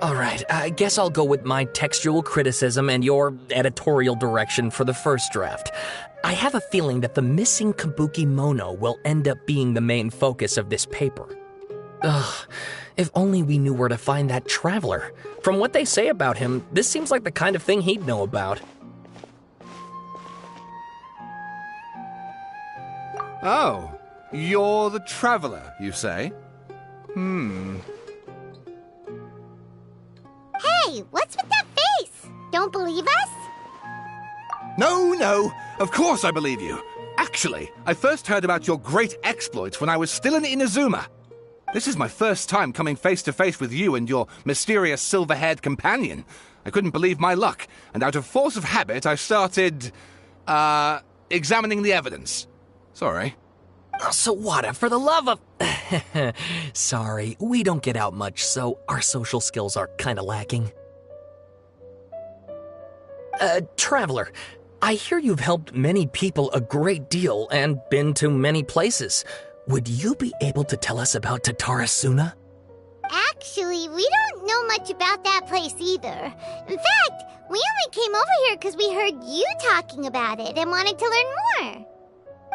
Alright, I guess I'll go with my textual criticism and your editorial direction for the first draft. I have a feeling that the missing Kabuki Mono will end up being the main focus of this paper. Ugh, if only we knew where to find that traveler. From what they say about him, this seems like the kind of thing he'd know about. Oh, you're the traveler, you say? Hey, what's with that face? Don't believe us? No, of course I believe you. Actually, I first heard about your great exploits when I was still in Inazuma. This is my first time coming face to face with you and your mysterious silver-haired companion. I couldn't believe my luck, and out of force of habit, I started, examining the evidence. Sorry. Sawada, for the love of... Sorry, we don't get out much, so our social skills are kinda lacking. Traveler, I hear you've helped many people a great deal and been to many places. Would you be able to tell us about Tatarasuna? Actually, we don't know much about that place either. In fact, we only came over here because we heard you talking about it and wanted to learn more.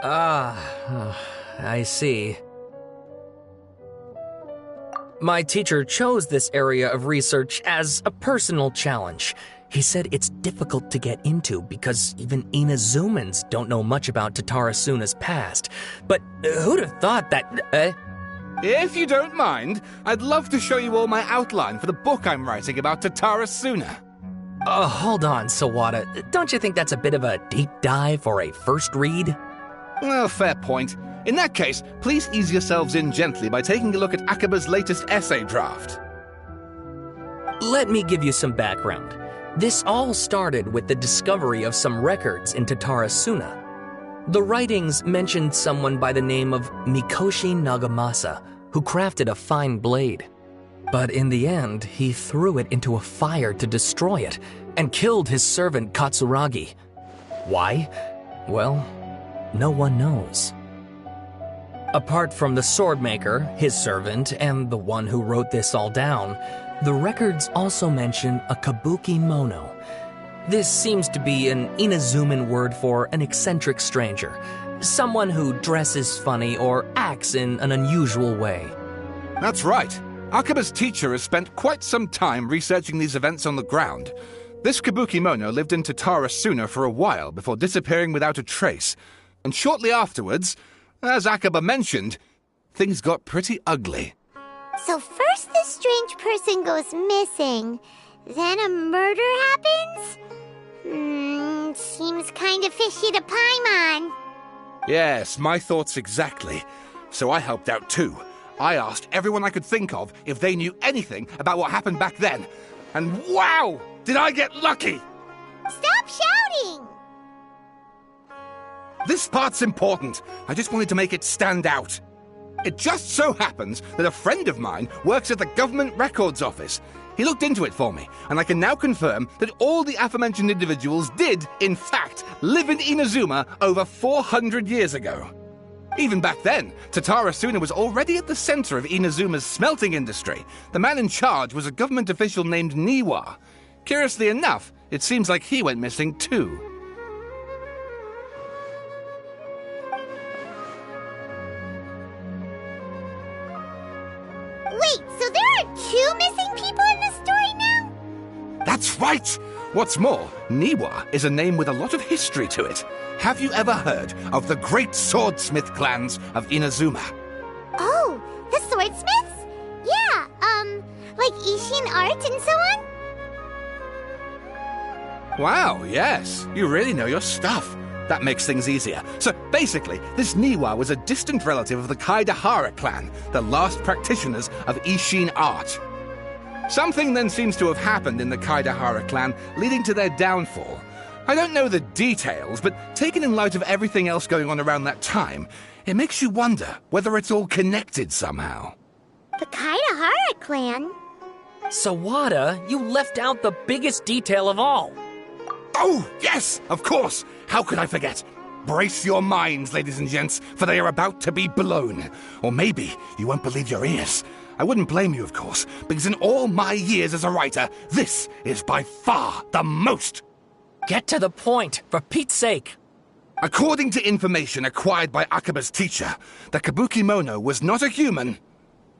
I see. My teacher chose this area of research as a personal challenge. He said it's difficult to get into because even Inazumans don't know much about Tatarasuna's past. But who'd have thought that... If you don't mind, I'd love to show you all my outline for the book I'm writing about Tatarasuna. Hold on, Sawada. Don't you think that's a bit of a deep dive for a first read? Well, fair point. In that case, please ease yourselves in gently by taking a look at Akaba's latest essay draft. Let me give you some background. This all started with the discovery of some records in Tatarasuna. The writings mentioned someone by the name of Mikoshi Nagamasa, who crafted a fine blade. But in the end, he threw it into a fire to destroy it, and killed his servant Katsuragi. Why? Well, no one knows. Apart from the swordmaker, his servant, and the one who wrote this all down, the records also mention a Kabuki Mono. This seems to be an Inazuman word for an eccentric stranger, someone who dresses funny or acts in an unusual way. That's right. Akaba's teacher has spent quite some time researching these events on the ground. This Kabuki Mono lived in Tatarasuna for a while before disappearing without a trace. And shortly afterwards, as Akaba mentioned, things got pretty ugly. So first this strange person goes missing, then a murder happens? Seems kind of fishy to Paimon. Yes, my thoughts exactly. So I helped out too. I asked everyone I could think of if they knew anything about what happened back then. And wow! Did I get lucky! Stop shouting! This part's important. I just wanted to make it stand out. It just so happens that a friend of mine works at the Government Records Office. He looked into it for me, and I can now confirm that all the aforementioned individuals did, in fact, live in Inazuma over 400 years ago. Even back then, Tatarasuna was already at the center of Inazuma's smelting industry. The man in charge was a government official named Niwa. Curiously enough, it seems like he went missing too. Wait, so there are two missing people in this story now? That's right! What's more, Niwa is a name with a lot of history to it. Have you ever heard of the great swordsmith clans of Inazuma? Oh, the swordsmiths? Yeah, like Ishin art and so on? Wow, yes. You really know your stuff. That makes things easier. So basically, this Niwa was a distant relative of the Kaidahara clan, the last practitioners of Ishin art. Something then seems to have happened in the Kaidahara clan, leading to their downfall. I don't know the details, but taken in light of everything else going on around that time, it makes you wonder whether it's all connected somehow. The Kaidahara clan? Sawada, you left out the biggest detail of all. Oh, yes, of course. How could I forget? Brace your minds, ladies and gents, for they are about to be blown. Or maybe you won't believe your ears. I wouldn't blame you, of course, because in all my years as a writer, this is by far the most. Get to the point, for Pete's sake. According to information acquired by Akaba's teacher, the Kabukimono was not a human,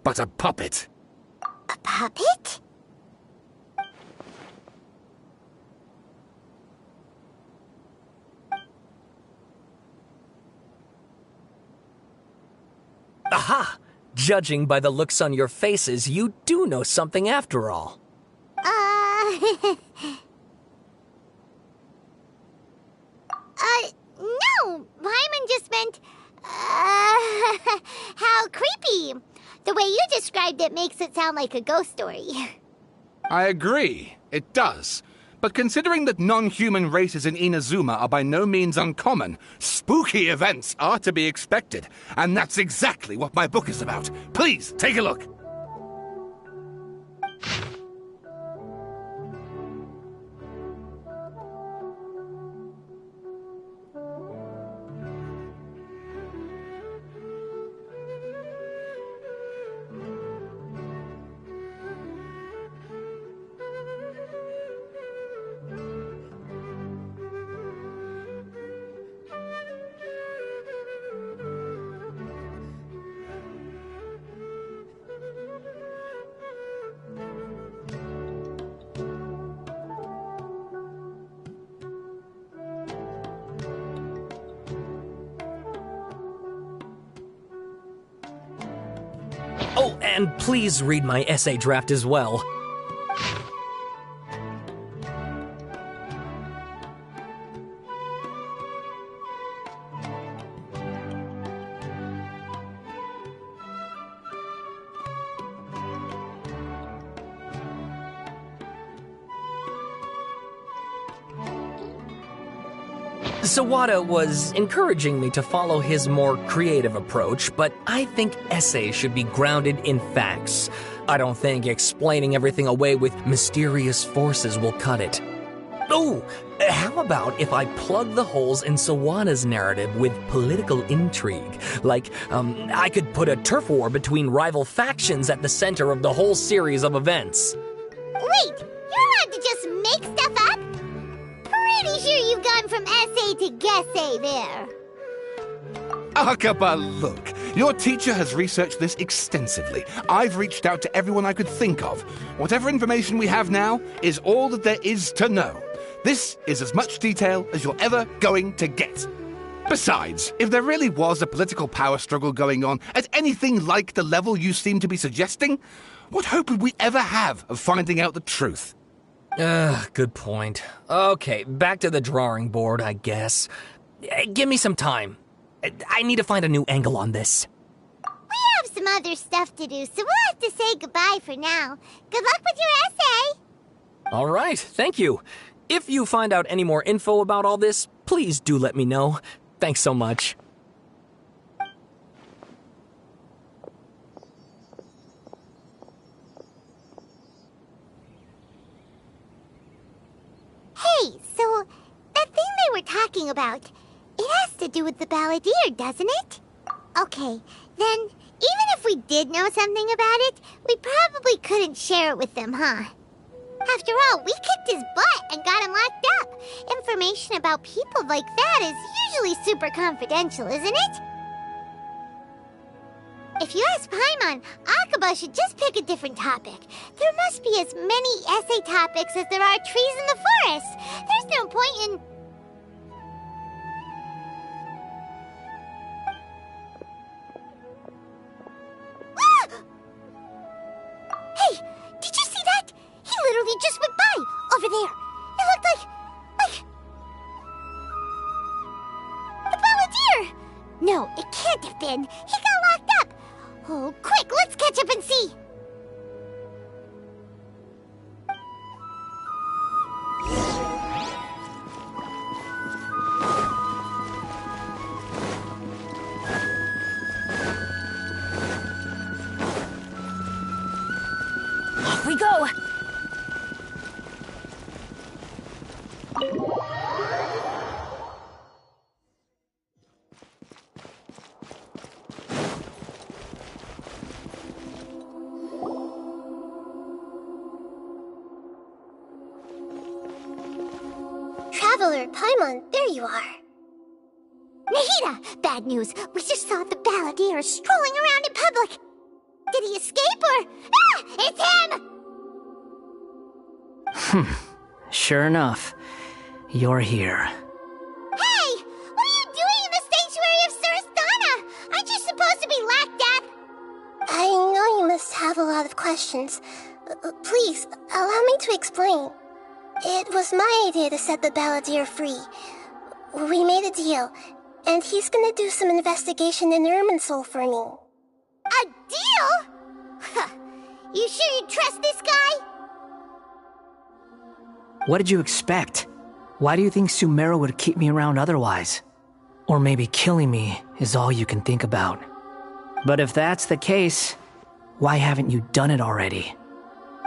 but a puppet. A puppet? Aha! Judging by the looks on your faces, you do know something after all. No! Paimon just meant, how creepy. The way you described it makes it sound like a ghost story. I agree, it does. But considering that non-human races in Inazuma are by no means uncommon, spooky events are to be expected. And that's exactly what my book is about. Please, take a look. Oh, and please read my essay draft as well. Sawada was encouraging me to follow his more creative approach, but I think essays should be grounded in facts. I don't think explaining everything away with mysterious forces will cut it. Oh, how about if I plug the holes in Sawada's narrative with political intrigue? Like, I could put a turf war between rival factions at the center of the whole series of events. Wait, you're allowed to just make stuff up? Pretty sure you've gone from essay to guessay there. Akaba, look. Your teacher has researched this extensively. I've reached out to everyone I could think of. Whatever information we have now is all that there is to know. This is as much detail as you're ever going to get. Besides, if there really was a political power struggle going on at anything like the level you seem to be suggesting, what hope would we ever have of finding out the truth? Good point. Okay, back to the drawing board, I guess. Give me some time. I need to find a new angle on this. We have some other stuff to do, so we'll have to say goodbye for now. Good luck with your essay! All right, thank you. If you find out any more info about all this, please do let me know. Thanks so much. Hey, so that thing they were talking about, it has to do with the balladeer, doesn't it? Okay, then even if we did know something about it, we probably couldn't share it with them, huh? After all, we kicked his butt and got him locked up. Information about people like that is usually super confidential, isn't it? If you ask Paimon, Akaba should just pick a different topic. There must be as many essay topics as there are trees in the forest. There's no point in... Ah! Hey, did you see that? He literally just went by, over there. It looked like... the balladeer! No, it can't have been. He got locked up. Oh, quick, let's catch up and see. Off we go! Lord Paimon, there you are. Nahida! Bad news! We just saw the balladeer strolling around in public! Did he escape or... Ah! It's him! Sure enough, you're here. Hey! What are you doing in the sanctuary of Suristana? Aren't you supposed to be Lack Death? I know you must have a lot of questions. Please, allow me to explain. It was my idea to set the balladeer free. We made a deal, and he's gonna do some investigation in Irminsul for me. A deal? Huh. You sure you trust this guy? What did you expect? Why do you think Sumeru would keep me around otherwise? Or maybe killing me is all you can think about. But if that's the case, why haven't you done it already?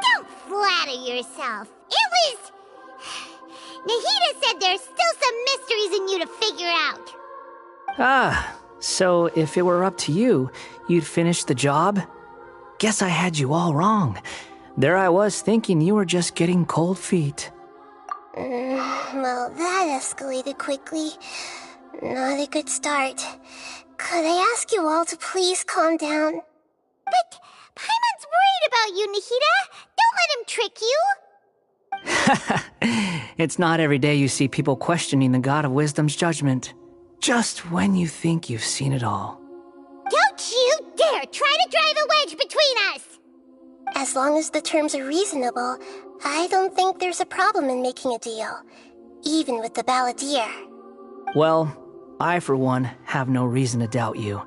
Don't flatter yourself. It was... Nahida said there's still some mysteries in you to figure out. Ah, so if it were up to you, you'd finish the job? Guess I had you all wrong. There I was thinking you were just getting cold feet. Well, that escalated quickly. Not a good start. Could I ask you all to please calm down? But Paimon's worried about you, Nahida. Don't let him trick you. It's not every day you see people questioning the God of Wisdom's judgment. Just when you think you've seen it all. Don't you dare try to drive a wedge between us! As long as the terms are reasonable, I don't think there's a problem in making a deal. Even with the balladeer. Well, I for one have no reason to doubt you.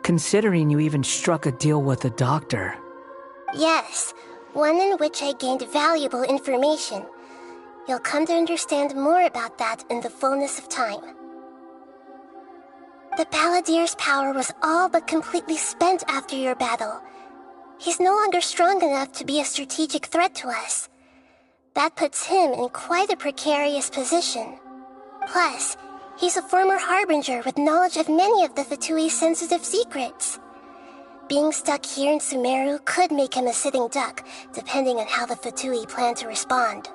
Considering you even struck a deal with the doctor. Yes, one in which I gained valuable information. You'll come to understand more about that in the fullness of time. The balladeer's power was all but completely spent after your battle. He's no longer strong enough to be a strategic threat to us. That puts him in quite a precarious position. Plus, he's a former harbinger with knowledge of many of the Fatui's sensitive secrets. Being stuck here in Sumeru could make him a sitting duck, depending on how the Fatui plan to respond.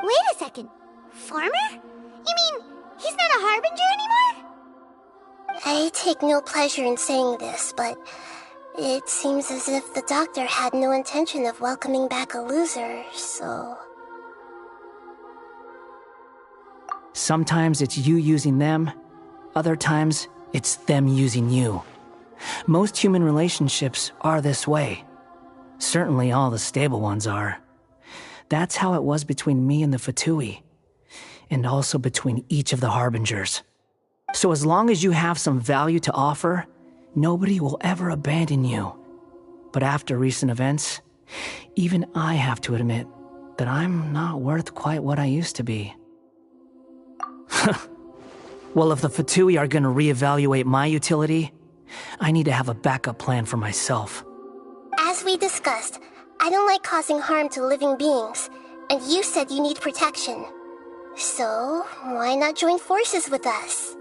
Wait a second. Former? You mean he's not a harbinger anymore? I take no pleasure in saying this, but it seems as if the doctor had no intention of welcoming back a loser, so... Sometimes it's you using them, other times it's them using you. Most human relationships are this way. Certainly all the stable ones are. That's how it was between me and the Fatui, and also between each of the harbingers. So as long as you have some value to offer, nobody will ever abandon you. But after recent events, even I have to admit that I'm not worth quite what I used to be. Well, if the Fatui are gonna reevaluate my utility, I need to have a backup plan for myself. As we discussed, I don't like causing harm to living beings, and you said you need protection. So, why not join forces with us?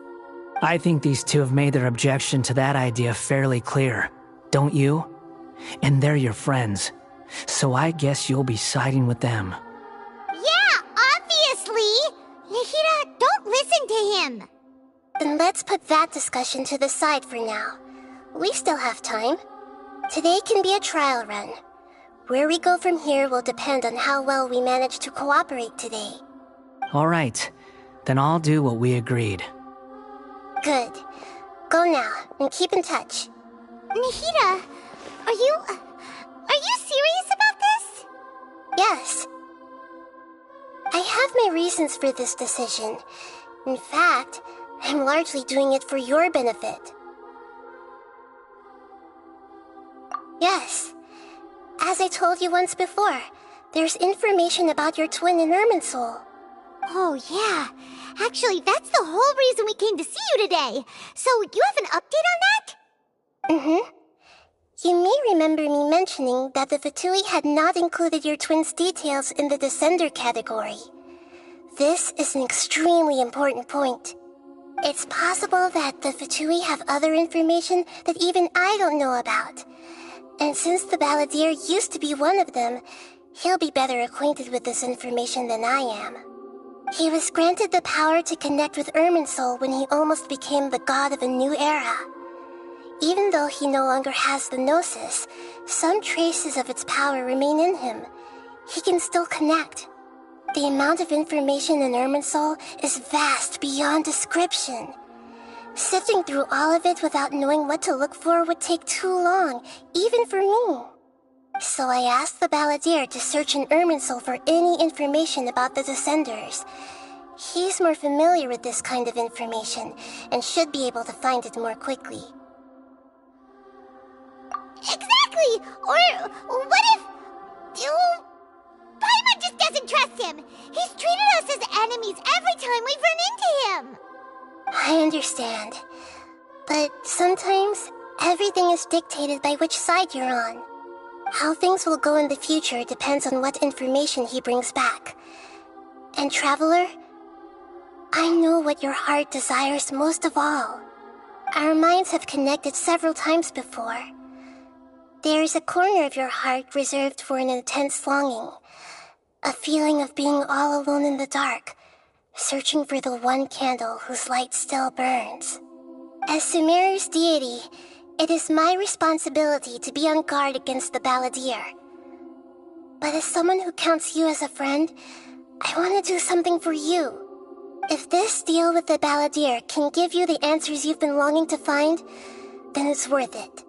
I think these two have made their objection to that idea fairly clear, don't you? And they're your friends, so I guess you'll be siding with them. Yeah, obviously! Nahida, don't listen to him! Then let's put that discussion to the side for now. We still have time. Today can be a trial run. Where we go from here will depend on how well we manage to cooperate today. All right, then I'll do what we agreed. Good. Go now, and keep in touch. Nahida, are you serious about this? Yes. I have my reasons for this decision. In fact, I'm largely doing it for your benefit. Yes. As I told you once before, there's information about your twin in Irminsul. Oh, yeah. Actually, that's the whole reason we came to see you today. So, you have an update on that? Mm-hmm. You may remember me mentioning that the Fatui had not included your twin's details in the Descender category. This is an extremely important point. It's possible that the Fatui have other information that even I don't know about. And since the balladeer used to be one of them, he'll be better acquainted with this information than I am. He was granted the power to connect with Irminsul when he almost became the god of a new era. Even though he no longer has the Gnosis, some traces of its power remain in him. He can still connect. The amount of information in Irminsul is vast beyond description. Sifting through all of it without knowing what to look for would take too long, even for me. So I asked the Balladeer to search in Irminsul for any information about the Descenders. He's more familiar with this kind of information, and should be able to find it more quickly. Exactly! Or what if... Paimon just doesn't trust him! He's treated us as enemies every time we've run into him! I understand. But sometimes, everything is dictated by which side you're on. How things will go in the future depends on what information he brings back. And Traveler, I know what your heart desires most of all. Our minds have connected several times before. There is a corner of your heart reserved for an intense longing. A feeling of being all alone in the dark, searching for the one candle whose light still burns. As Sumeru's deity, it is my responsibility to be on guard against the Balladeer. But as someone who counts you as a friend, I want to do something for you. If this deal with the Balladeer can give you the answers you've been longing to find, then it's worth it.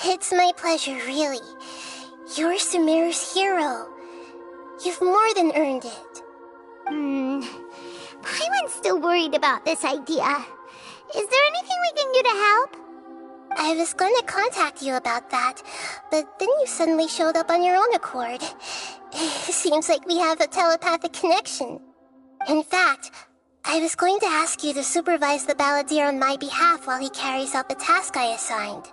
It's my pleasure, really. You're Sumeru's hero. You've more than earned it. Paimon's still worried about this idea. Is there anything we can do to help? I was going to contact you about that, but then you suddenly showed up on your own accord. Seems like we have a telepathic connection. In fact, I was going to ask you to supervise the Balladeer on my behalf while he carries out the task I assigned.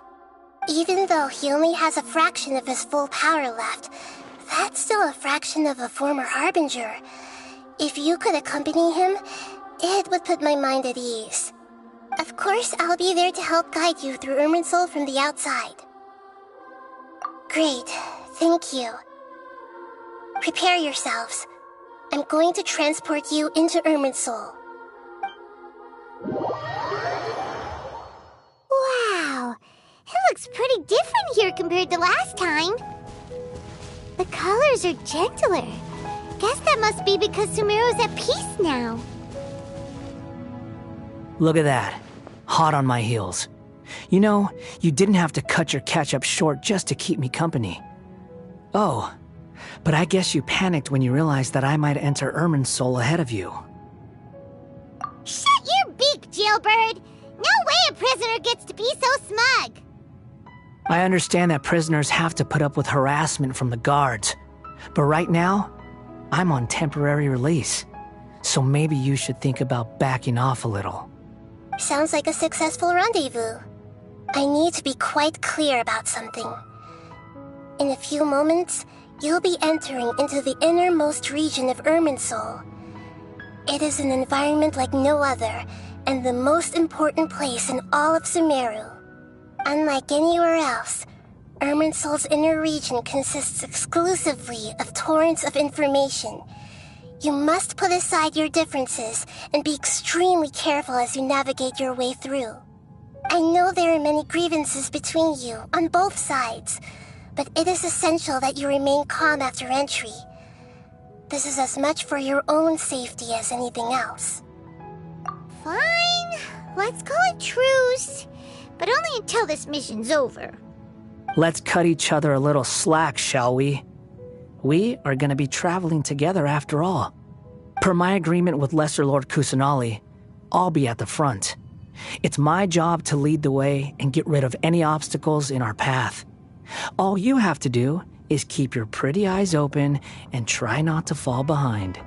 Even though he only has a fraction of his full power left, that's still a fraction of a former Harbinger. If you could accompany him, it would put my mind at ease. Of course, I'll be there to help guide you through Irminsul from the outside. Great, thank you. Prepare yourselves. I'm going to transport you into Irminsul. Wow, it looks pretty different here compared to last time. The colors are gentler. Guess that must be because Sumeru's at peace now. Look at that. Hot on my heels. You know, you didn't have to cut your catch-up short just to keep me company. Oh, but I guess you panicked when you realized that I might enter Irminsul ahead of you. Shut your beak, jailbird! No way a prisoner gets to be so smug! I understand that prisoners have to put up with harassment from the guards, but right now, I'm on temporary release, so maybe you should think about backing off a little. Sounds like a successful rendezvous. I need to be quite clear about something. In a few moments, you'll be entering into the innermost region of Irminsul. It is an environment like no other, and the most important place in all of Sumeru. Unlike anywhere else, Irminsul's inner region consists exclusively of torrents of information. You must put aside your differences and be extremely careful as you navigate your way through. I know there are many grievances between you, on both sides, but it is essential that you remain calm after entry. This is as much for your own safety as anything else. Fine, let's call it truce, but only until this mission's over. Let's cut each other a little slack, shall we? We are going to be traveling together after all. Per my agreement with Lesser Lord Kusanali, I'll be at the front. It's my job to lead the way and get rid of any obstacles in our path. All you have to do is keep your pretty eyes open and try not to fall behind.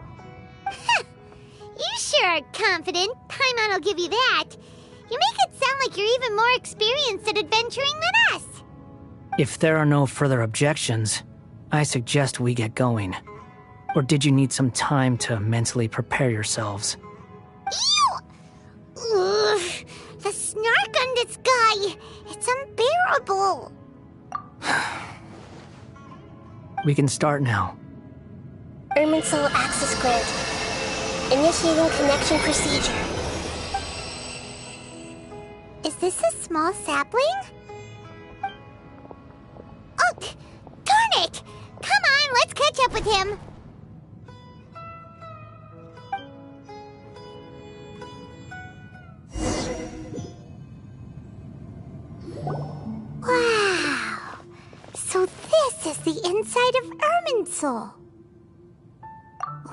You sure are confident. Paimon will give you that. You make it sound like you're even more experienced at adventuring than us. If there are no further objections, I suggest we get going. Or did you need some time to mentally prepare yourselves? Ew! Ugh, the snark on this guy, it's unbearable. We can start now. Irminsul access granted. Initiating connection procedure. Is this a small sapling? Oh, darn it! Come on, let's catch up with him. Wow! So this is the inside of Irminsul.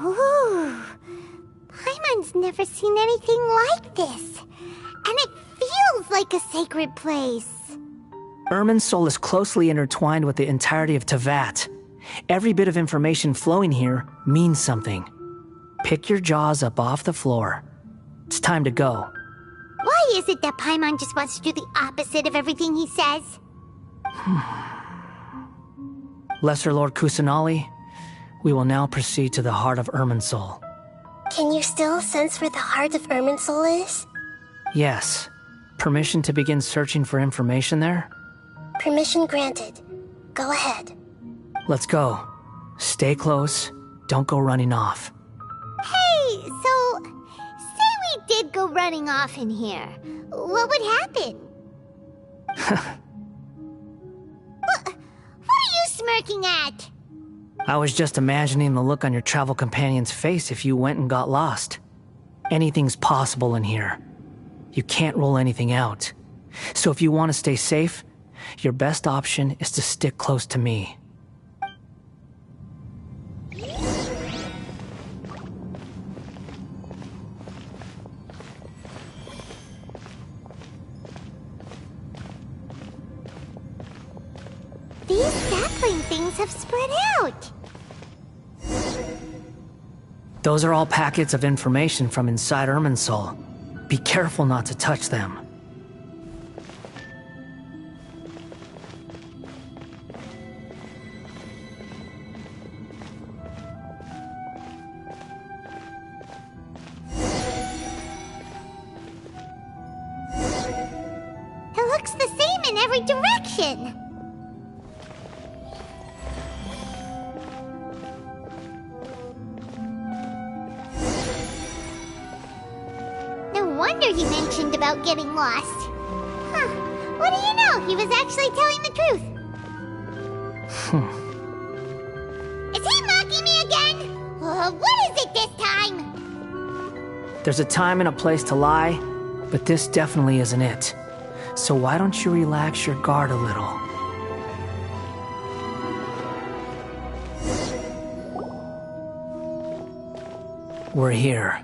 Ooh! Paimon's never seen anything like this. And it feels like a sacred place. Irminsul is closely intertwined with the entirety of Teyvat. Every bit of information flowing here means something. Pick your jaws up off the floor. It's time to go. Why is it that Paimon just wants to do the opposite of everything he says? Lesser Lord Kusanali, we will now proceed to the heart of Irminsul. Can you still sense where the heart of Irminsul is? Yes. Permission to begin searching for information there? Permission granted. Go ahead. Let's go. Stay close. Don't go running off. Hey, so, say we did go running off in here. What would happen? What are you smirking at? I was just imagining the look on your travel companion's face if you went and got lost. Anything's possible in here. You can't rule anything out. So if you want to stay safe, your best option is to stick close to me. These sapling things have spread out. Those are all packets of information from inside Irminsul. Be careful not to touch them. It looks the same in every direction. No wonder he mentioned about getting lost. Huh. What do you know? He was actually telling the truth. Is he mocking me again? What is it this time? There's a time and a place to lie, but this definitely isn't it. So why don't you relax your guard a little? We're here.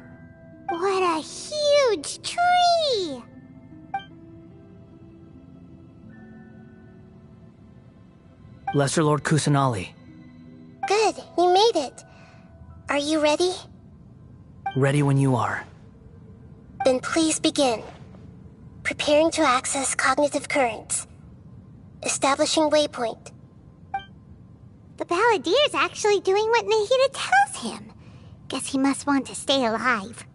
What a huge tree! Lesser Lord Kusanali. Good, you made it. Are you ready? Ready when you are. Then please begin. Preparing to access cognitive currents. Establishing waypoint. The Balladier's actually doing what Nahida tells him. Guess he must want to stay alive.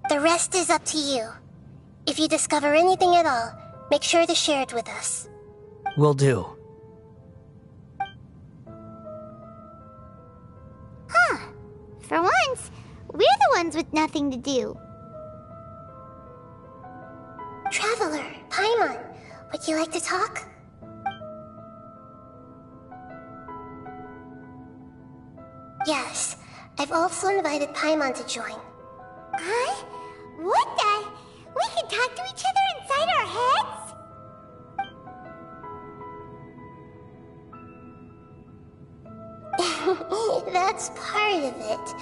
The rest is up to you. If you discover anything at all, make sure to share it with us. Will do. Huh. For once, we're the ones with nothing to do. Traveler, Paimon, would you like to talk? Yes, I've also invited Paimon to join. Huh? What the? We can talk to each other inside our heads? That's part of it.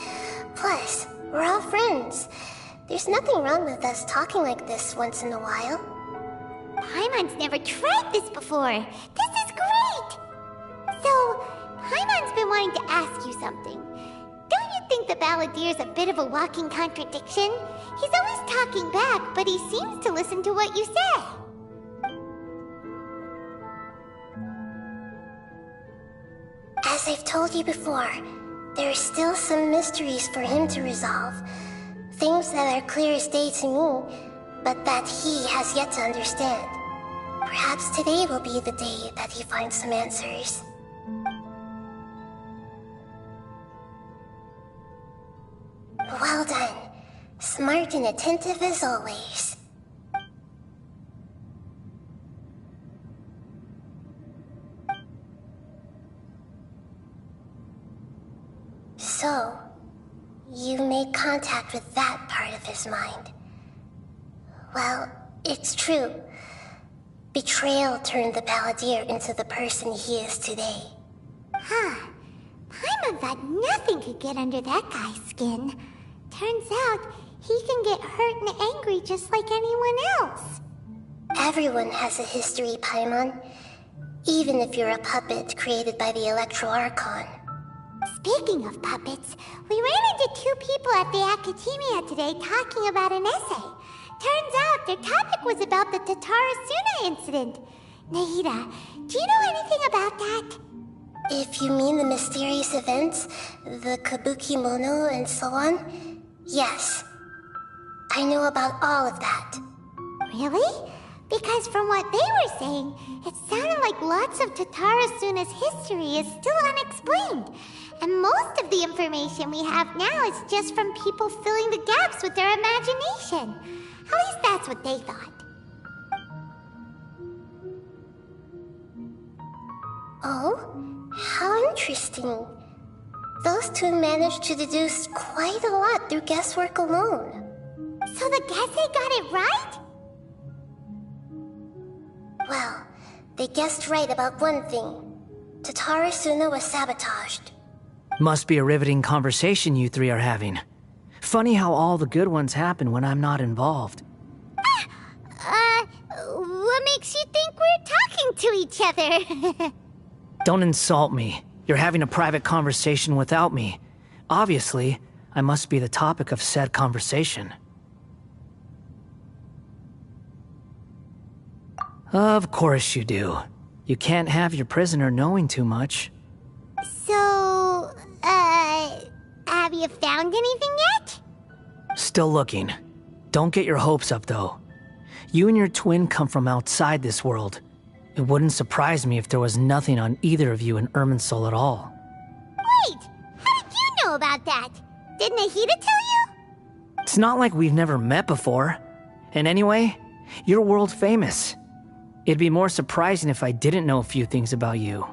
Plus, we're all friends. There's nothing wrong with us talking like this once in a while. Paimon's never tried this before. This is great! So, Paimon's been wanting to ask you something. Don't you think the Balladier's a bit of a walking contradiction? He's always talking back, but he seems to listen to what you say. As I've told you before, there are still some mysteries for him to resolve. Things that are clear as day to me, but that he has yet to understand. Perhaps today will be the day that he finds some answers. Well done. Smart and attentive as always. So, you made contact with that part of his mind. Well, it's true. Betrayal turned the Balladeer into the person he is today. Huh. Paimon thought nothing could get under that guy's skin. Turns out, he can get hurt and angry just like anyone else. Everyone has a history, Paimon. Even if you're a puppet created by the Electro Archon. Speaking of puppets, we ran into two people at the Academia today talking about an essay. Turns out their topic was about the Tatarasuna incident. Nahida, do you know anything about that? If you mean the mysterious events, the Kabuki Mono and so on, yes. I know about all of that. Really? Because from what they were saying, it sounded like lots of Tatarasuna's history is still unexplained. And most of the information we have now is just from people filling the gaps with their imagination. At least that's what they thought. Oh, how interesting. Those two managed to deduce quite a lot through guesswork alone. So the Gesse got it right? Well, they guessed right about one thing. Tatarasuna was sabotaged. Must be a riveting conversation you three are having. Funny how all the good ones happen when I'm not involved. What makes you think we're talking to each other? Don't insult me. You're having a private conversation without me. Obviously, I must be the topic of said conversation. Of course you do. You can't have your prisoner knowing too much. So, have you found anything yet? Still looking. Don't get your hopes up, though. You and your twin come from outside this world. It wouldn't surprise me if there was nothing on either of you in Irminsul at all. Wait! How did you know about that? Did Nahida tell you? It's not like we've never met before. And anyway, you're world famous. It'd be more surprising if I didn't know a few things about you.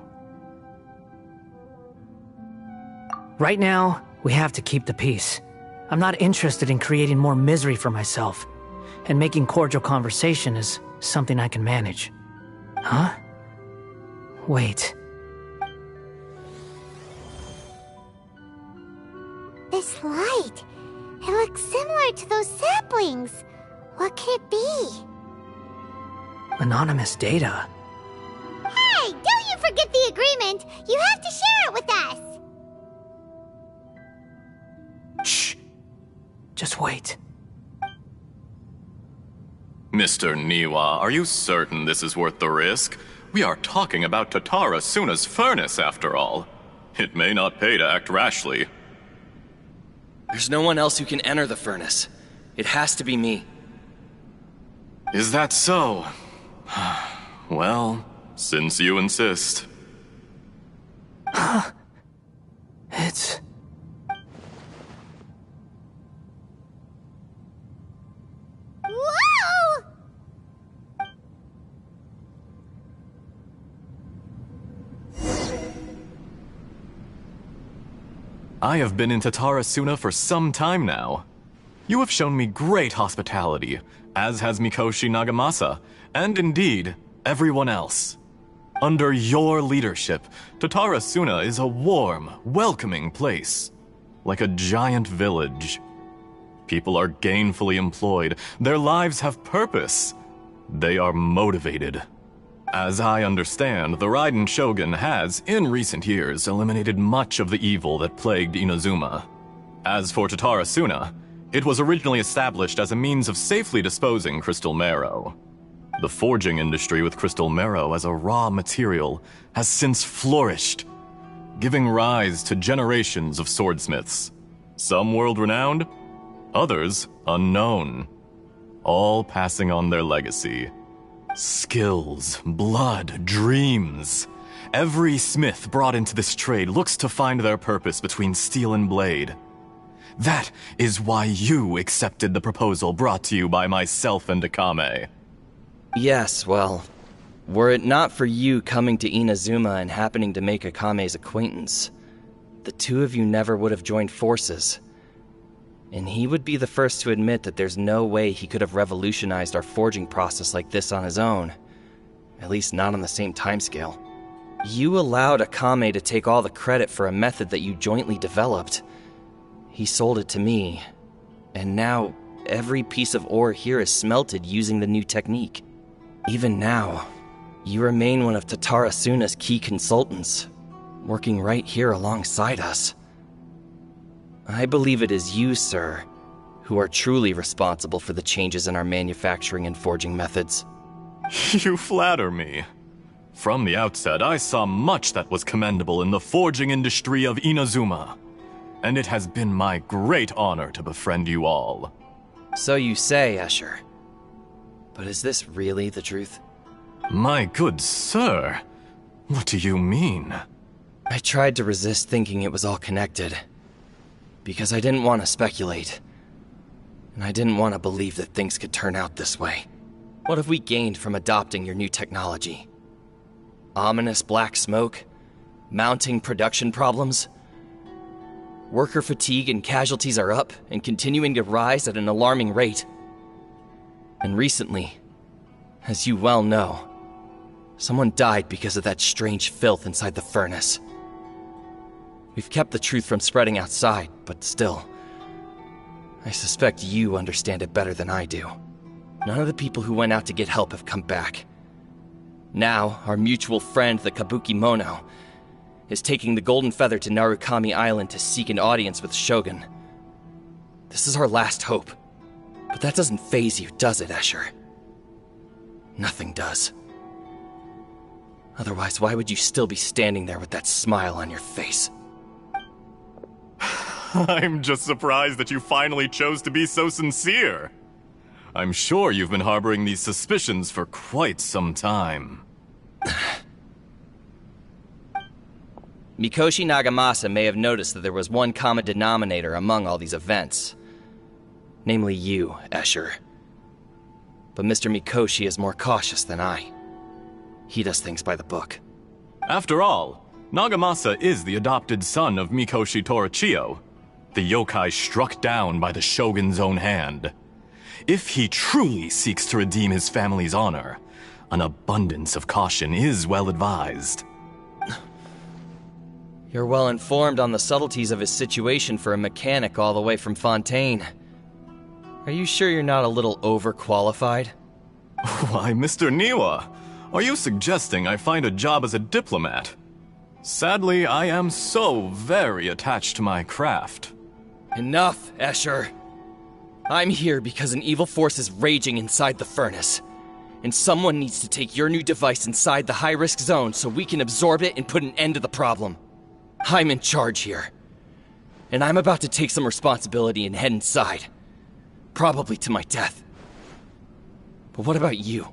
Right now, we have to keep the peace. I'm not interested in creating more misery for myself. And making cordial conversation is something I can manage. Huh? Wait. This light. It looks similar to those saplings. What could it be? Anonymous data. Hey, don't you forget the agreement! You have to share it with us! Shh. Just wait. Mr. Niwa, are you certain this is worth the risk? We are talking about Tatarasuna's furnace, after all. It may not pay to act rashly. There's no one else who can enter the furnace. It has to be me. Is that so? Well, since you insist. It's... Whoa! I have been in Tatarasuna for some time now. You have shown me great hospitality, as has Mikoshi Nagamasa, and indeed, everyone else. Under your leadership, Tatarasuna is a warm, welcoming place, like a giant village. People are gainfully employed, their lives have purpose. They are motivated. As I understand, the Raiden Shogun has, in recent years, eliminated much of the evil that plagued Inazuma. As for Tatarasuna, it was originally established as a means of safely disposing crystal marrow. The forging industry with crystal marrow as a raw material has since flourished, giving rise to generations of swordsmiths. Some world-renowned, others unknown. all passing on their legacy. Skills, blood, dreams. Every smith brought into this trade looks to find their purpose between steel and blade. That is why you accepted the proposal brought to you by myself and Akame. Yes, well, were it not for you coming to Inazuma and happening to make Akame's acquaintance, the two of you never would have joined forces. And he would be the first to admit that there's no way he could have revolutionized our forging process like this on his own. At least not on the same timescale. You allowed Akame to take all the credit for a method that you jointly developed. He sold it to me, and now every piece of ore here is smelted using the new technique. Even now, you remain one of Tatara Suna's key consultants, working right here alongside us. I believe it is you, sir, who are truly responsible for the changes in our manufacturing and forging methods. You flatter me. From the outset, I saw much that was commendable in the forging industry of Inazuma, and it has been my great honor to befriend you all. So you say, Escher. But is this really the truth? My good sir, what do you mean? I tried to resist thinking it was all connected, because I didn't want to speculate, and I didn't want to believe that things could turn out this way. What have we gained from adopting your new technology? Ominous black smoke? Mounting production problems? Worker fatigue and casualties are up and continuing to rise at an alarming rate. And recently, as you well know, someone died because of that strange filth inside the furnace. We've kept the truth from spreading outside, but still, I suspect you understand it better than I do. None of the people who went out to get help have come back. Now, our mutual friend, the Kabuki Mono, is taking the Golden Feather to Narukami Island to seek an audience with Shogun. This is our last hope. But that doesn't faze you, does it, Escher? Nothing does. Otherwise, why would you still be standing there with that smile on your face? I'm just surprised that you finally chose to be so sincere. I'm sure you've been harboring these suspicions for quite some time. Mikoshi Nagamasa may have noticed that there was one common denominator among all these events. Namely you, Escher. But Mr. Mikoshi is more cautious than I. He does things by the book. After all, Nagamasa is the adopted son of Mikoshi Torichio, the yokai struck down by the Shogun's own hand. If he truly seeks to redeem his family's honor, an abundance of caution is well advised. You're well informed on the subtleties of his situation for a mechanic all the way from Fontaine. Are you sure you're not a little overqualified? Why, Mr. Niwa, are you suggesting I find a job as a diplomat? Sadly, I am so very attached to my craft. Enough, Escher. I'm here because an evil force is raging inside the furnace. And someone needs to take your new device inside the high-risk zone so we can absorb it and put an end to the problem. I'm in charge here. And I'm about to take some responsibility and head inside. Probably to my death. But what about you?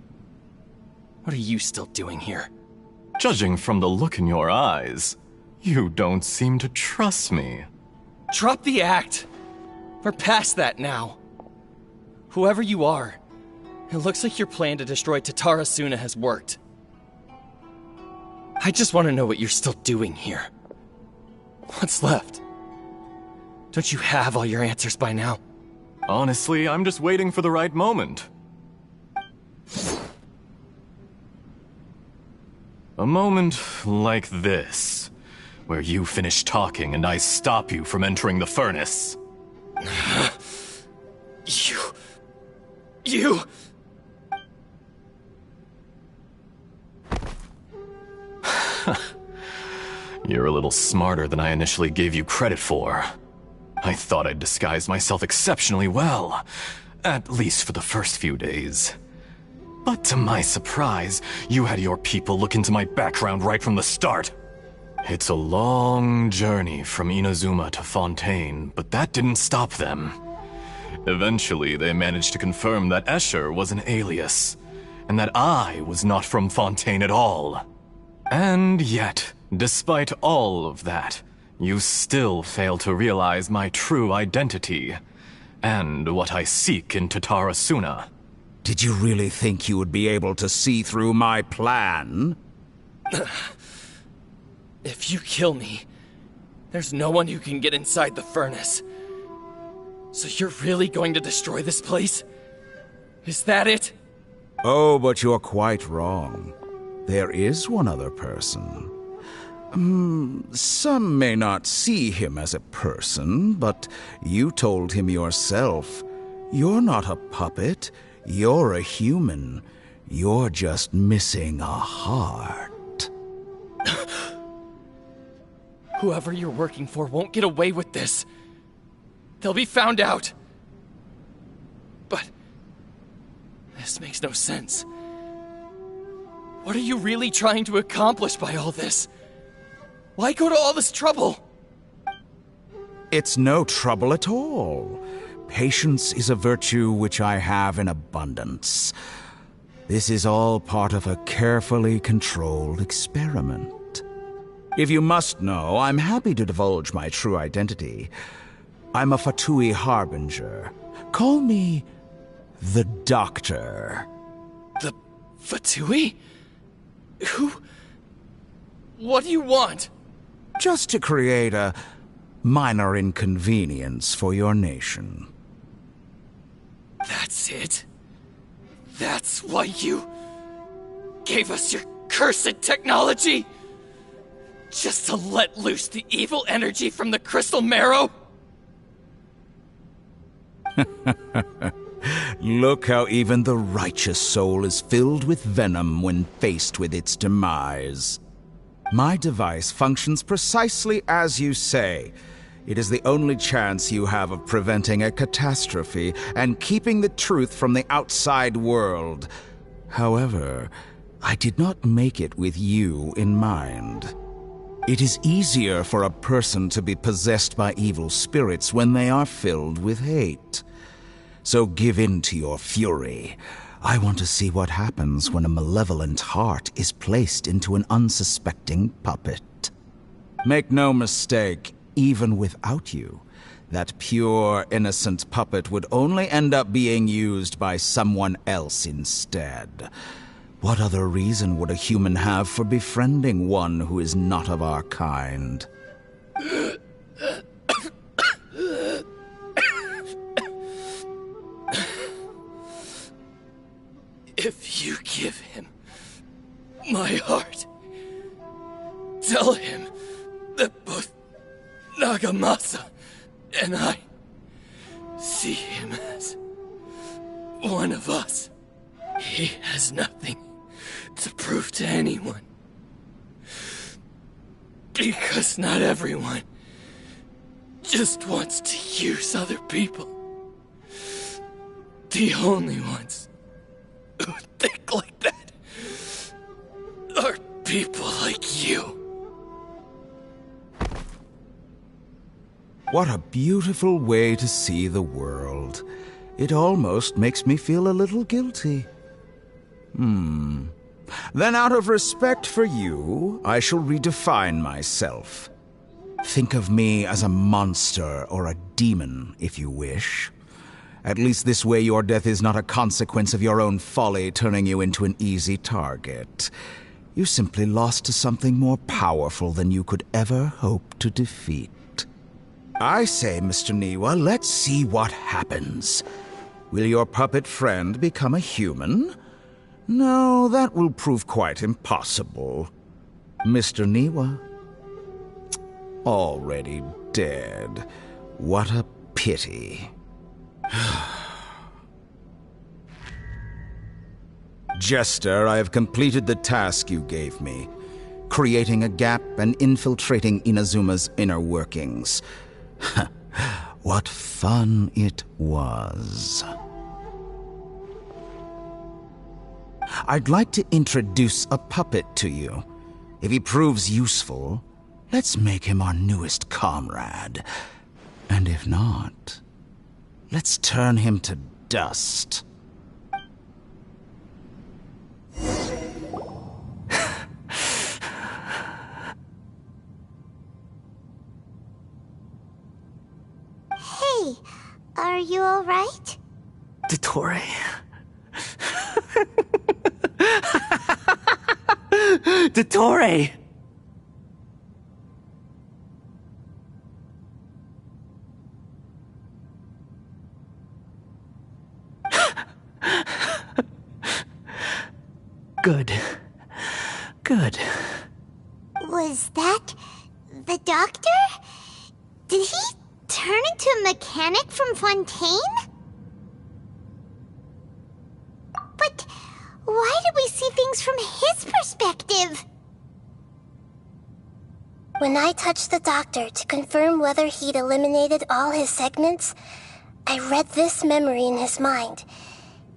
What are you still doing here? Judging from the look in your eyes, you don't seem to trust me. Drop the act! We're past that now. Whoever you are, it looks like your plan to destroy Tatara Suna has worked. I just want to know what you're still doing here. What's left? Don't you have all your answers by now? Honestly, I'm just waiting for the right moment. A moment like this, where you finish talking and I stop you from entering the furnace. You... You're a little smarter than I initially gave you credit for. I thought I'd disguised myself exceptionally well, at least for the first few days. But to my surprise, you had your people look into my background right from the start. It's a long journey from Inazuma to Fontaine, but that didn't stop them. Eventually, they managed to confirm that Escher was an alias, and that I was not from Fontaine at all. And yet, despite all of that, you still fail to realize my true identity, and what I seek in Tatarasuna. Did you really think you would be able to see through my plan? If you kill me, there's no one who can get inside the furnace. So you're really going to destroy this place? Is that it? Oh, but you're quite wrong. There is one other person. Some may not see him as a person, but you told him yourself. You're not a puppet. You're a human. You're just missing a heart. Whoever you're working for won't get away with this. They'll be found out. But this makes no sense. What are you really trying to accomplish by all this? Why go to all this trouble? It's no trouble at all. Patience is a virtue which I have in abundance. This is all part of a carefully controlled experiment. If you must know, I'm happy to divulge my true identity. I'm a Fatui Harbinger. Call me the Doctor. The Fatui? Who? What do you want? Just to create a minor inconvenience for your nation. That's it? That's why you gave us your cursed technology? Just to let loose the evil energy from the crystal marrow? Look how even the righteous soul is filled with venom when faced with its demise. My device functions precisely as you say. It is the only chance you have of preventing a catastrophe and keeping the truth from the outside world. However, I did not make it with you in mind. It is easier for a person to be possessed by evil spirits when they are filled with hate. So give in to your fury. I want to see what happens when a malevolent heart is placed into an unsuspecting puppet. Make no mistake, even without you, that pure, innocent puppet would only end up being used by someone else instead. What other reason would a human have for befriending one who is not of our kind? If you give him my heart, tell him that both Nagamasa and I see him as one of us. He has nothing to prove to anyone. Because not everyone just wants to use other people. The only ones who think like that are people like you. What a beautiful way to see the world. It almost makes me feel a little guilty. Then out of respect for you, I shall redefine myself. Think of me as a monster or a demon, if you wish. At least this way your death is not a consequence of your own folly turning you into an easy target. You simply lost to something more powerful than you could ever hope to defeat. I say, Mr. Niwa, let's see what happens. Will your puppet friend become a human? No, that will prove quite impossible. Mr. Niwa? Already dead. What a pity. Jester, I have completed the task you gave me, creating a gap and infiltrating Inazuma's inner workings. What fun it was. I'd like to introduce a puppet to you. If he proves useful, let's make him our newest comrade. And if not, Let's turn him to dust. Hey, are you alright? Dottore. Dottore! Good. Good. Was that the doctor? Did he turn into a mechanic from Fontaine? But why did we see things from his perspective? When I touched the doctor to confirm whether he'd eliminated all his segments, I read this memory in his mind.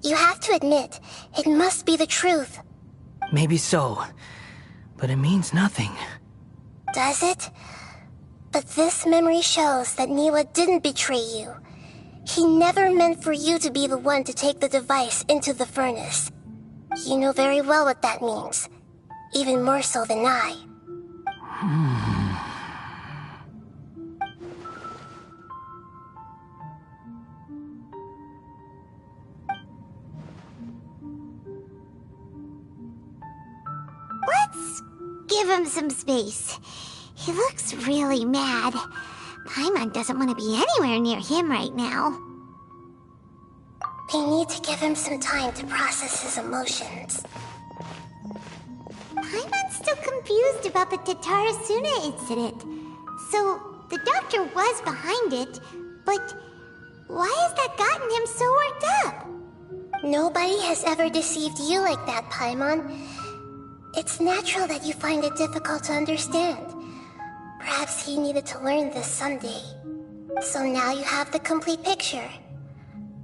You have to admit, it must be the truth. Maybe so, but it means nothing. Does it? But this memory shows that Niwa didn't betray you. He never meant for you to be the one to take the device into the furnace. You know very well what that means. Even more so than I. Let's give him some space. He looks really mad. Paimon doesn't want to be anywhere near him right now. We need to give him some time to process his emotions. Paimon's still confused about the Tatarasuna incident. So, the doctor was behind it, but why has that gotten him so worked up? Nobody has ever deceived you like that, Paimon. It's natural that you find it difficult to understand. Perhaps he needed to learn this someday. So now you have the complete picture.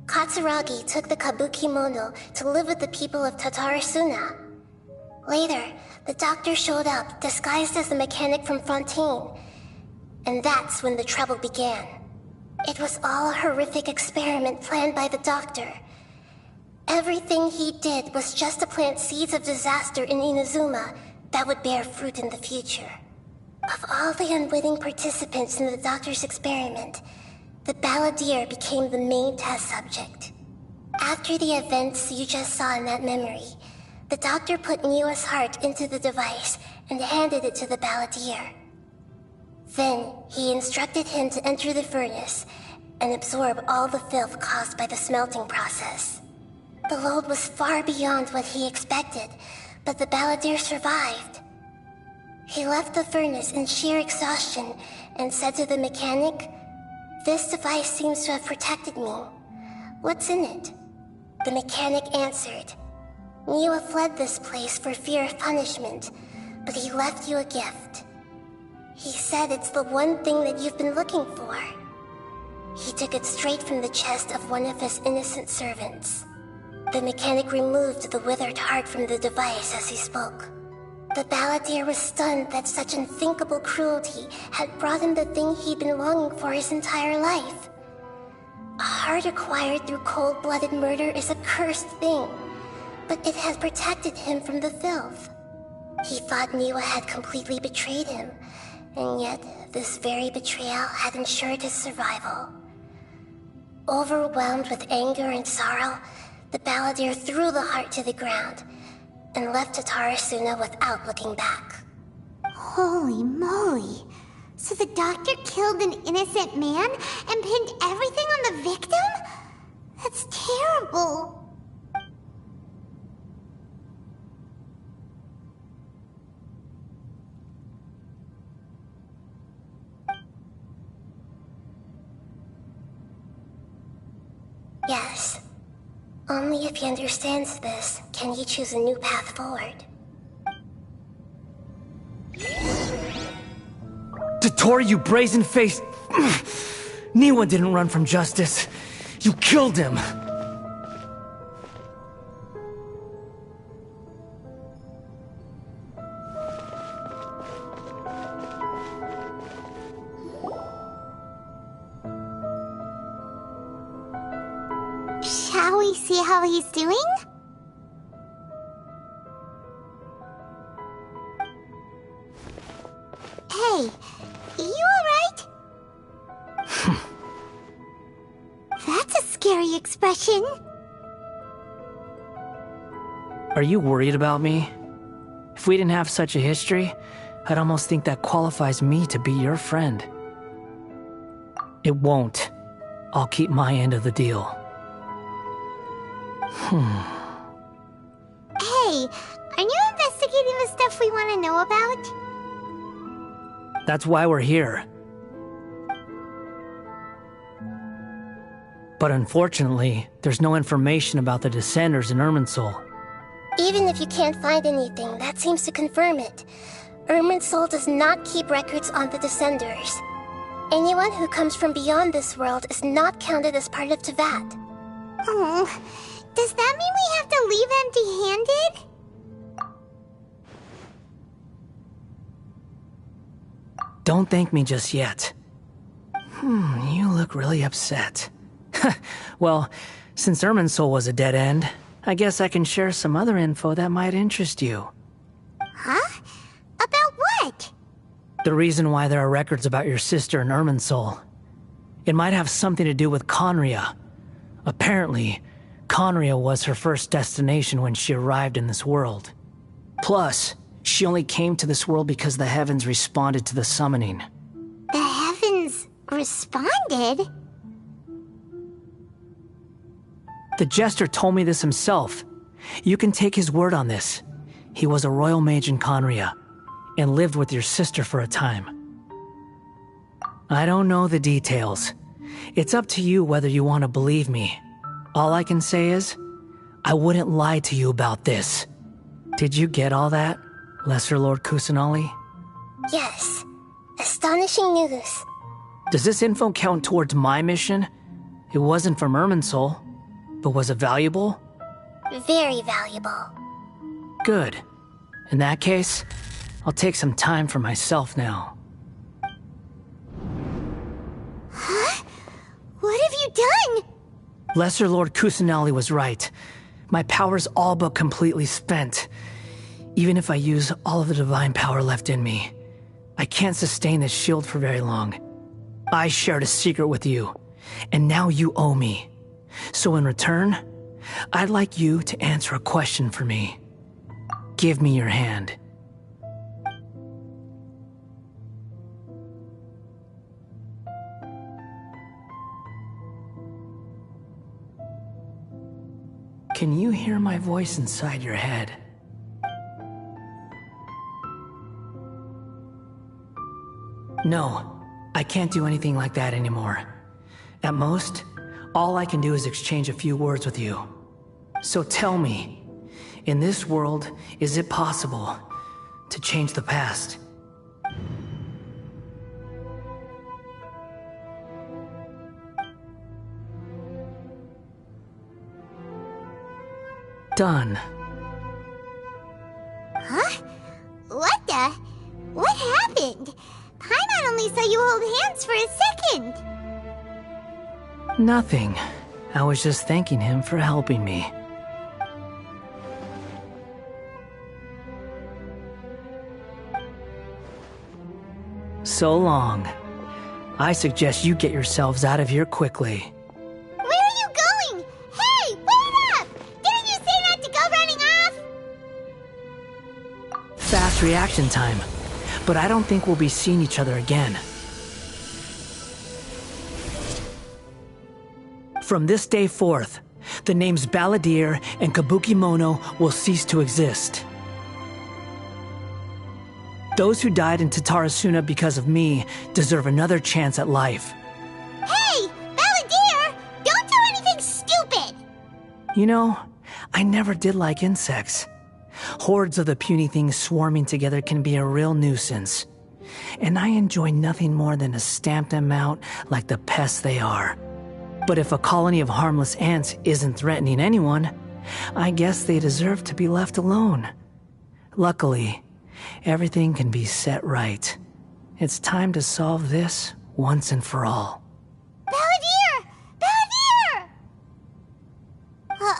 Katsuragi took the Kabukimono to live with the people of Tatarasuna. Later, the doctor showed up, disguised as the mechanic from Fontaine. And that's when the trouble began. It was all a horrific experiment planned by the doctor. Everything he did was just to plant seeds of disaster in Inazuma that would bear fruit in the future. Of all the unwitting participants in the doctor's experiment, the balladeer became the main test subject. After the events you just saw in that memory, the doctor put Niwa's heart into the device and handed it to the balladeer. Then, he instructed him to enter the furnace and absorb all the filth caused by the smelting process. The load was far beyond what he expected, but the balladeer survived. He left the furnace in sheer exhaustion and said to the mechanic, "This device seems to have protected me. What's in it?" The mechanic answered, "Niwa fled this place for fear of punishment, but he left you a gift. He said it's the one thing that you've been looking for." He took it straight from the chest of one of his innocent servants. The mechanic removed the withered heart from the device as he spoke. The balladeer was stunned that such unthinkable cruelty had brought him the thing he'd been longing for his entire life. A heart acquired through cold-blooded murder is a cursed thing, but it had protected him from the filth. He thought Niwa had completely betrayed him, and yet this very betrayal had ensured his survival. Overwhelmed with anger and sorrow, the balladeer threw the heart to the ground and left Tatarasuna without looking back. Holy moly. So the doctor killed an innocent man and pinned everything on the victim? That's terrible. Yes. Only if he understands this can he choose a new path forward. Dottore, you brazen-faced... Niwa didn't run from justice. You killed him. we see how he's doing? Hey, you alright? That's a scary expression. Are you worried about me? If we didn't have such a history, I'd almost think that qualifies me to be your friend. It won't. I'll keep my end of the deal. Hey, are you investigating the stuff we want to know about? That's why we're here. But unfortunately, there's no information about the Descenders in Irminsul. Even if you can't find anything, that seems to confirm it. Irminsul does not keep records on the Descenders. Anyone who comes from beyond this world is not counted as part of Tevat. Oh, does that mean we have to leave empty-handed? Don't thank me just yet. You look really upset. Well, since Irminsul was a dead end, I guess I can share some other info that might interest you. Huh? About what? The reason why there are records about your sister in Irminsul. It might have something to do with Conria. Apparently, Conria was her first destination when she arrived in this world. Plus, she only came to this world because the heavens responded to the summoning. The heavens responded? The Jester told me this himself. You can take his word on this. He was a royal mage in Conria, and lived with your sister for a time. I don't know the details. It's up to you whether you want to believe me. All I can say is, I wouldn't lie to you about this. Did you get all that, Lesser Lord Kusanali? Yes. Astonishing news. Does this info count towards my mission? It wasn't from Irminsul, but was it valuable? Very valuable. Good. In that case, I'll take some time for myself now. Huh? What have you done? Lesser Lord Kusanali was right. My power's all but completely spent. Even if I use all of the divine power left in me, I can't sustain this shield for very long. I shared a secret with you, and now you owe me. So in return, I'd like you to answer a question for me. Give me your hand. Can you hear my voice inside your head? No, I can't do anything like that anymore. At most, all I can do is exchange a few words with you. So tell me, in this world, is it possible to change the past? Done. Huh? What the? What happened? Paimon only saw you hold hands for a second. Nothing. I was just thanking him for helping me. So long. I suggest you get yourselves out of here quickly. Where are you going? Hey, wait up! Didn't you say not to go running off? Fast reaction time. But I don't think we'll be seeing each other again. From this day forth, the names Balladeer and Kabukimono will cease to exist. Those who died in Tatarasuna because of me deserve another chance at life. Hey, Balladeer! Don't do anything stupid! You know, I never did like insects. Hordes of the puny things swarming together can be a real nuisance. And I enjoy nothing more than to stamp them out like the pests they are. But if a colony of harmless ants isn't threatening anyone, I guess they deserve to be left alone. Luckily, everything can be set right. It's time to solve this once and for all. Balladeer! Balladeer!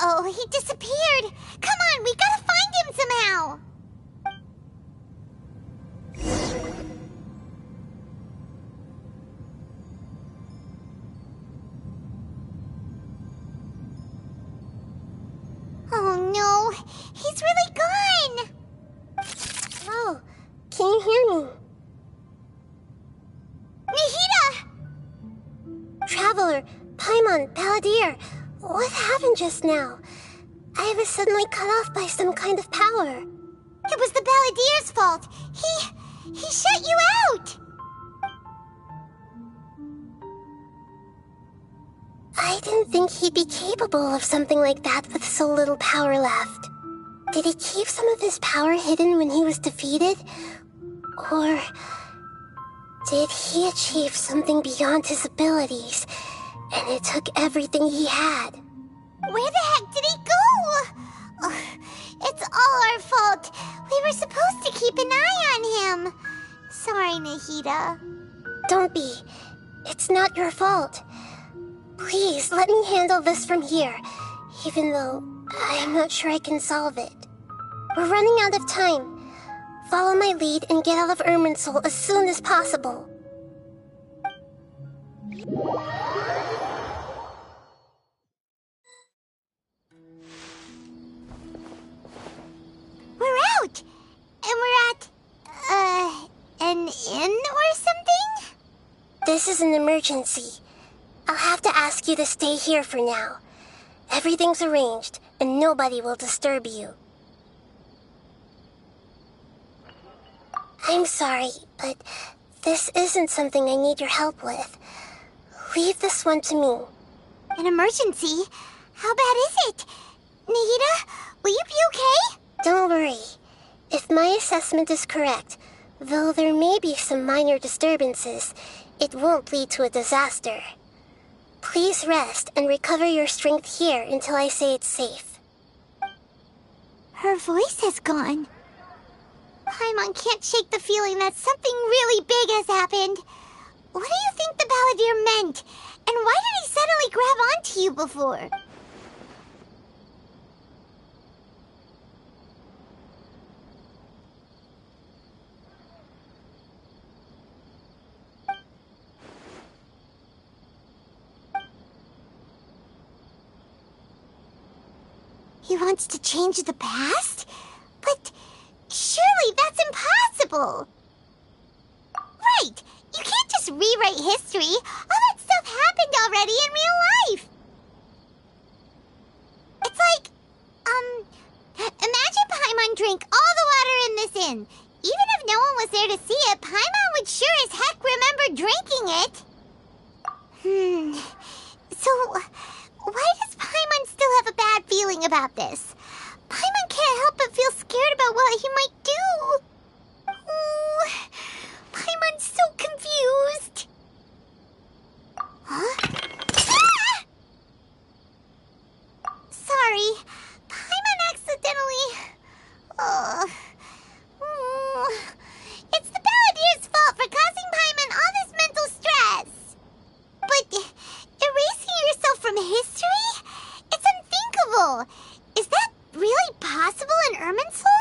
Uh-oh, he disappeared. Come on, we gotta find him somehow. Oh no, he's really gone. Oh, can you hear me? Nahida! Traveler, Paimon, Palladir, what happened just now? I was suddenly cut off by some kind of power. It was the Balladeer's fault. He shut you out. I didn't think he'd be capable of something like that with so little power left. Did he keep some of his power hidden when he was defeated? Or did he achieve something beyond his abilities, and it took everything he had? Where the heck did he go? Ugh, it's all our fault. We were supposed to keep an eye on him. Sorry, Nahida. Don't be. It's not your fault. Please, let me handle this from here, even though I'm not sure I can solve it. We're running out of time. Follow my lead and get out of Irminsul as soon as possible. We're out! And we're at, an inn or something? This is an emergency. I'll have to ask you to stay here for now. Everything's arranged, and nobody will disturb you. I'm sorry, but this isn't something I need your help with. Leave this one to me. An emergency? How bad is it? Nahida, will you be okay? Don't worry. If my assessment is correct, though there may be some minor disturbances, it won't lead to a disaster. Please rest and recover your strength here until I say it's safe. Her voice has gone. Paimon can't shake the feeling that something really big has happened. What do you think the Balladeer meant? And why did he suddenly grab onto you before? He wants to change the past? But surely that's impossible! Right! You can't just rewrite history! All that stuff happened already in real life! It's like, imagine Paimon drank all the water in this inn. Even if no one was there to see it, Paimon would sure as heck remember drinking it. So, why does Paimon still have a bad feeling about this? Paimon can't help but feel scared about what he might do. Oh, Paimon's so confused. Huh? Ah! Sorry, Paimon accidentally... It's the Balladeer's fault for causing Paimon all this mental stress. But erasing yourself from history? It's unthinkable. Is that really possible in Irminsul?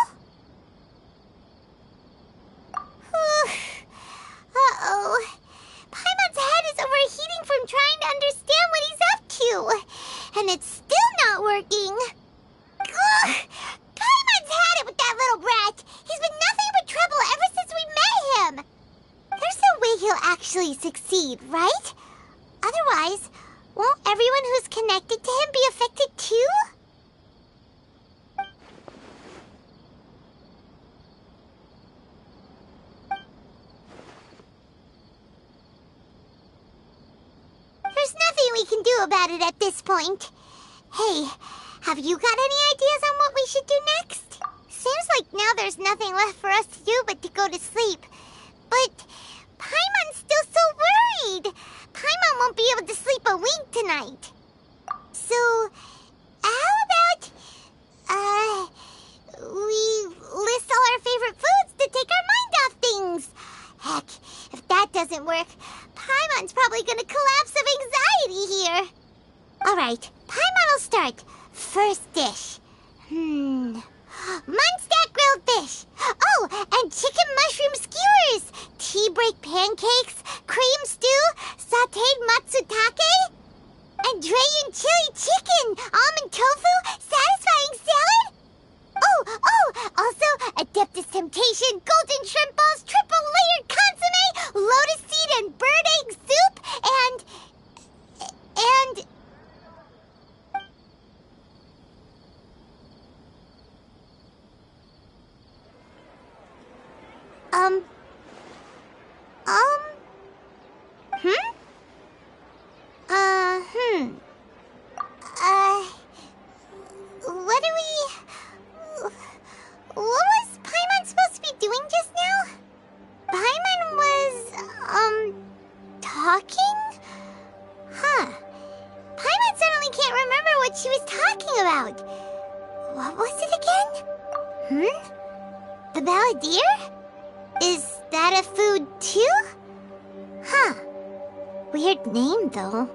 Uh-oh. Paimon's head is overheating from trying to understand what he's up to. And it's still not working. Ugh. Paimon's had it with that little brat. He's been nothing but trouble ever since we met him. There's no way he'll actually succeed, right? Otherwise, won't everyone who's connected to him be affected too? There's nothing we can do about it at this point. Hey, have you got any ideas on what we should do next? Seems like now there's nothing left for us to do but to go to sleep. But Paimon's still so worried. Paimon won't be able to sleep a wink tonight. So, how about, we list all our favorite foods to take our mind off things? Heck, if that doesn't work, Paimon's probably gonna collapse of anxiety here. Alright, Paimon will start. First temptation, golden shrimp balls, triple layered consomme, lotus seed and bird egg soup, and... What was Paimon supposed to be doing just now? Paimon was, talking? Huh. Paimon suddenly can't remember what she was talking about. What was it again? The balladeer? Is that a food too? Huh. Weird name, though.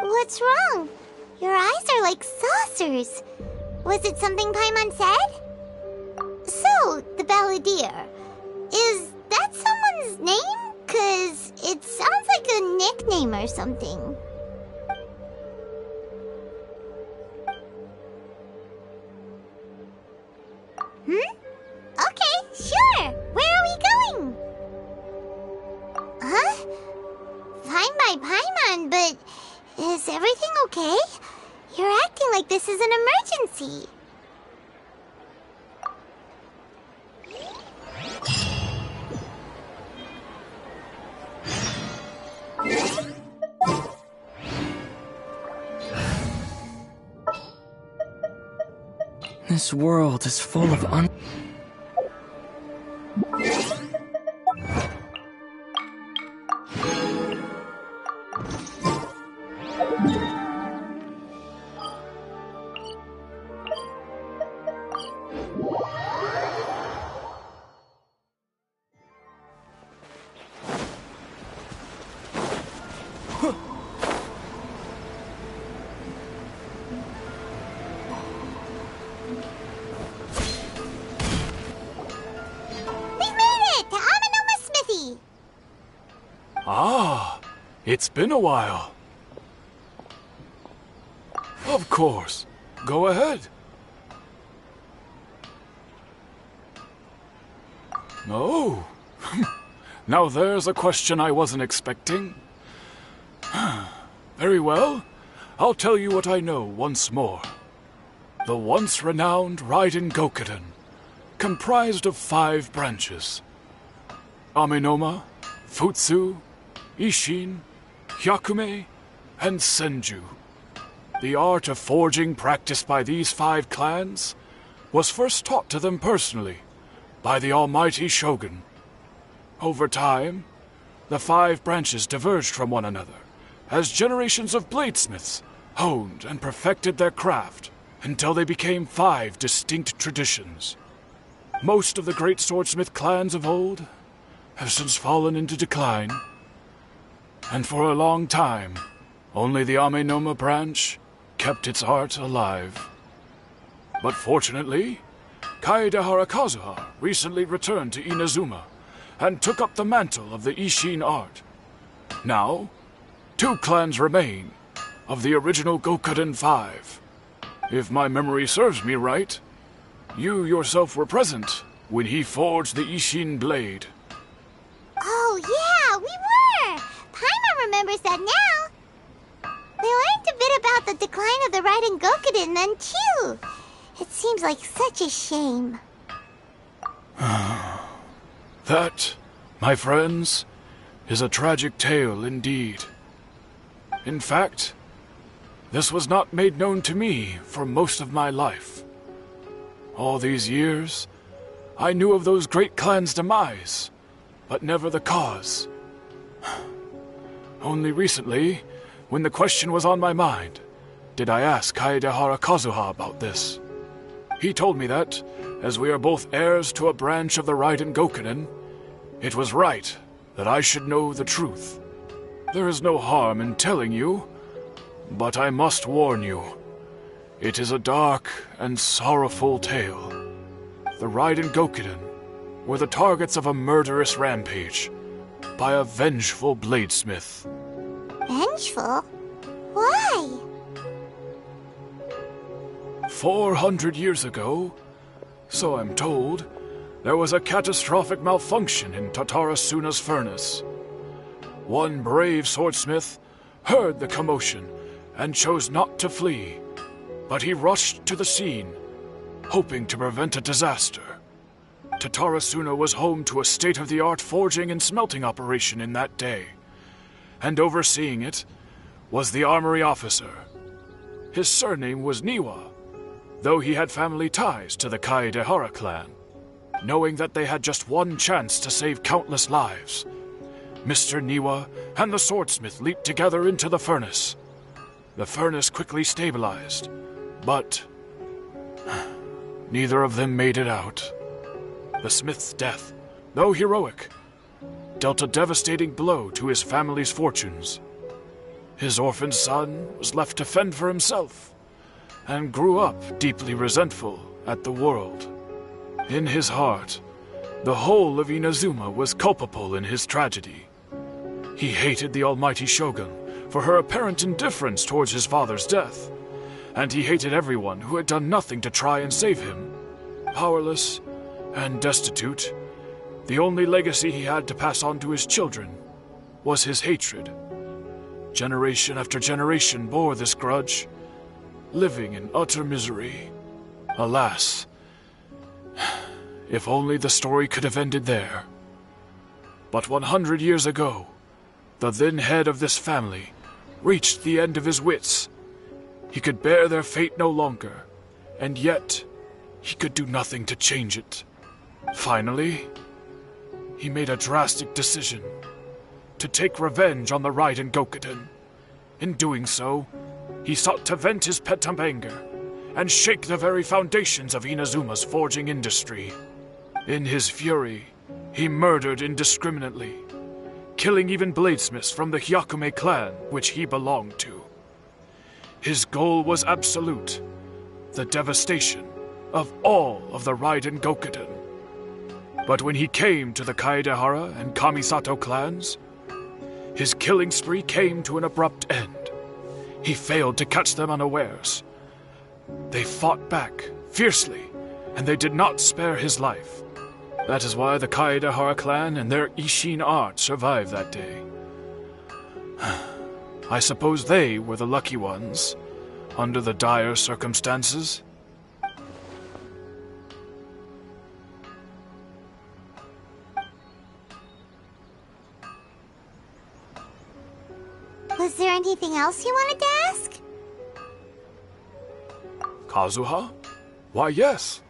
What's wrong? Your eyes are like saucers. Was it something Paimon said? So, the balladeer. Is that someone's name? 'Cause it sounds like a nickname or something. Okay, sure. Where are we going? Huh? Fine by Paimon, but is everything okay? You're acting like this is an emergency. This world is full of It's been a while. Of course. Go ahead. Oh. Now there's a question I wasn't expecting. Very well. I'll tell you what I know once more. The once renowned Raiden Gokuden, comprised of 5 branches. Amenoma, Futsu, Ishin, Hyakume, and Senju. The art of forging practiced by these 5 clans was first taught to them personally by the almighty Shogun. Over time, the 5 branches diverged from one another as generations of bladesmiths honed and perfected their craft until they became 5 distinct traditions. Most of the great swordsmith clans of old have since fallen into decline, and for a long time, only the Amenoma branch kept its art alive. But fortunately, Kaedehara Kazuha recently returned to Inazuma and took up the mantle of the Ishin art. Now, 2 clans remain of the original Gokuden 5. If my memory serves me right, you yourself were present when he forged the Ishin blade. Oh, yeah, we were! Paimon remembers that now. We learned a bit about the decline of the Raiden Gokuden then, too. It seems like such a shame. That, my friends, is a tragic tale indeed. In fact, this was not made known to me for most of my life. All these years, I knew of those great clans' demise, but never the cause. Only recently, when the question was on my mind, did I ask Kaedehara Kazuha about this. He told me that, as we are both heirs to a branch of the Raiden Gokuden, it was right that I should know the truth. There is no harm in telling you, but I must warn you. It is a dark and sorrowful tale. The Raiden Gokuden were the targets of a murderous rampage. by a vengeful bladesmith. Vengeful? Why? 400 years ago, so I'm told, there was a catastrophic malfunction in Tatarasuna's furnace. One brave swordsmith heard the commotion and chose not to flee, but he rushed to the scene, hoping to prevent a disaster. Tatarasuna was home to a state-of-the-art forging and smelting operation in that day, and overseeing it was the armory officer. His surname was Niwa, though he had family ties to the Kaedehara clan. Knowing that they had just one chance to save countless lives, Mr. Niwa and the swordsmith leaped together into the furnace. The furnace quickly stabilized, but neither of them made it out. The smith's death, though heroic, dealt a devastating blow to his family's fortunes. His orphaned son was left to fend for himself, and grew up deeply resentful at the world. In his heart, the whole of Inazuma was culpable in his tragedy. He hated the almighty shogun for her apparent indifference towards his father's death, and he hated everyone who had done nothing to try and save him. Powerless and destitute, the only legacy he had to pass on to his children was his hatred. Generation after generation bore this grudge, living in utter misery. Alas, if only the story could have ended there. But 100 years ago, the then head of this family reached the end of his wits. He could bear their fate no longer, and yet he could do nothing to change it. Finally, he made a drastic decision to take revenge on the Raiden Gokuden. In doing so, he sought to vent his pent up anger and shake the very foundations of Inazuma's forging industry. In his fury, he murdered indiscriminately, killing even bladesmiths from the Hyakume clan which he belonged to. His goal was absolute, the devastation of all of the Raiden Gokuden. But when he came to the Kaedehara and Kamisato clans, his killing spree came to an abrupt end. He failed to catch them unawares. They fought back fiercely, and they did not spare his life. That is why the Kaedehara clan and their Ishin art survived that day. I suppose they were the lucky ones, under the dire circumstances. Was there anything else you wanted to ask? Kazuha? Why, yes.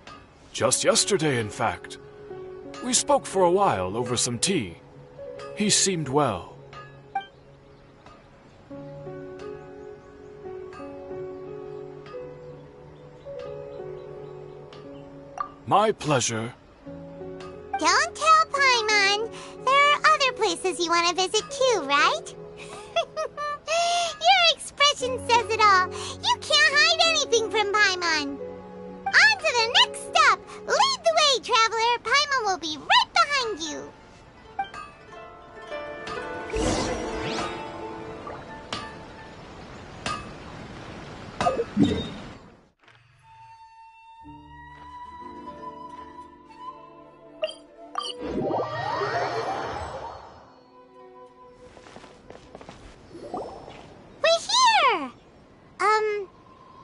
Just yesterday, in fact. We spoke for a while over some tea. He seemed well. My pleasure. Don't tell Paimon. There are other places you want to visit too, right? Your expression says it all. You can't hide anything from Paimon. On to the next stop. Lead the way, traveler. Paimon will be right behind you.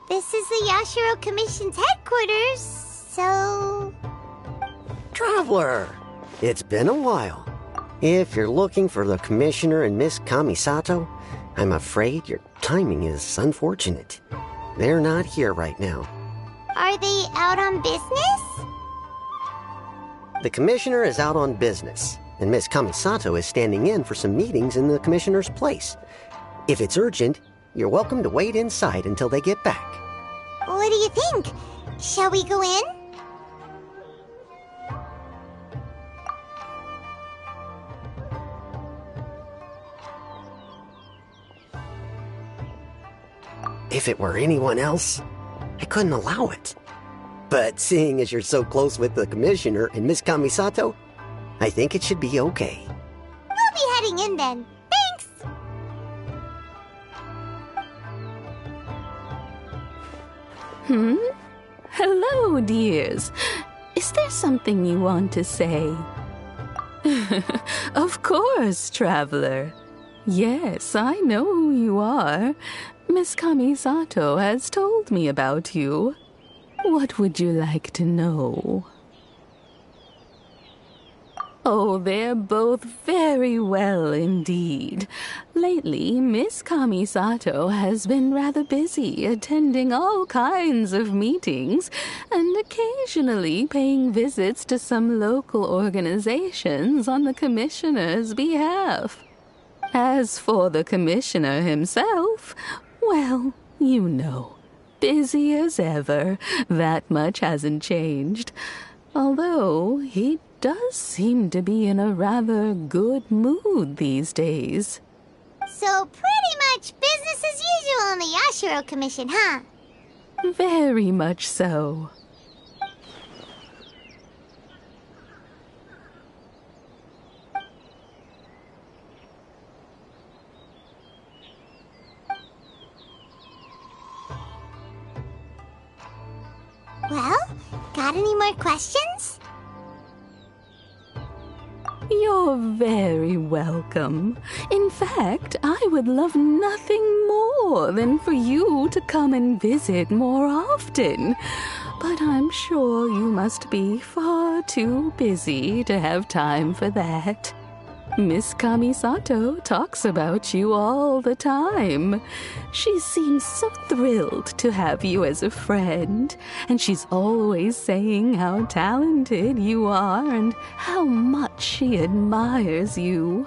This is the Yashiro Commission's headquarters, so... Traveler, it's been a while. If you're looking for the Commissioner and Miss Kamisato, I'm afraid your timing is unfortunate. They're not here right now. Are they out on business? The Commissioner is out on business, and Miss Kamisato is standing in for some meetings in the Commissioner's place. If it's urgent, you're welcome to wait inside until they get back. What do you think? Shall we go in? If it were anyone else, I couldn't allow it. But seeing as you're so close with the Commissioner and Miss Kamisato, I think it should be okay. We'll be checking in then. Thanks! Hello, dears. Is there something you want to say? Of course, traveler. Yes, I know who you are. Miss Kamisato has told me about you. What would you like to know? Oh, they're both very well indeed. Lately, Miss Kamisato has been rather busy attending all kinds of meetings and occasionally paying visits to some local organizations on the commissioner's behalf. As for the commissioner himself, well, you know, busy as ever. That much hasn't changed. Although he does seem to be in a rather good mood these days. So pretty much business as usual in the Yashiro Commission, huh? Very much so. Well, got any more questions? You're very welcome. In fact, I would love nothing more than for you to come and visit more often. But I'm sure you must be far too busy to have time for that. Miss Kamisato talks about you all the time. She seems so thrilled to have you as a friend, and she's always saying how talented you are and how much she admires you.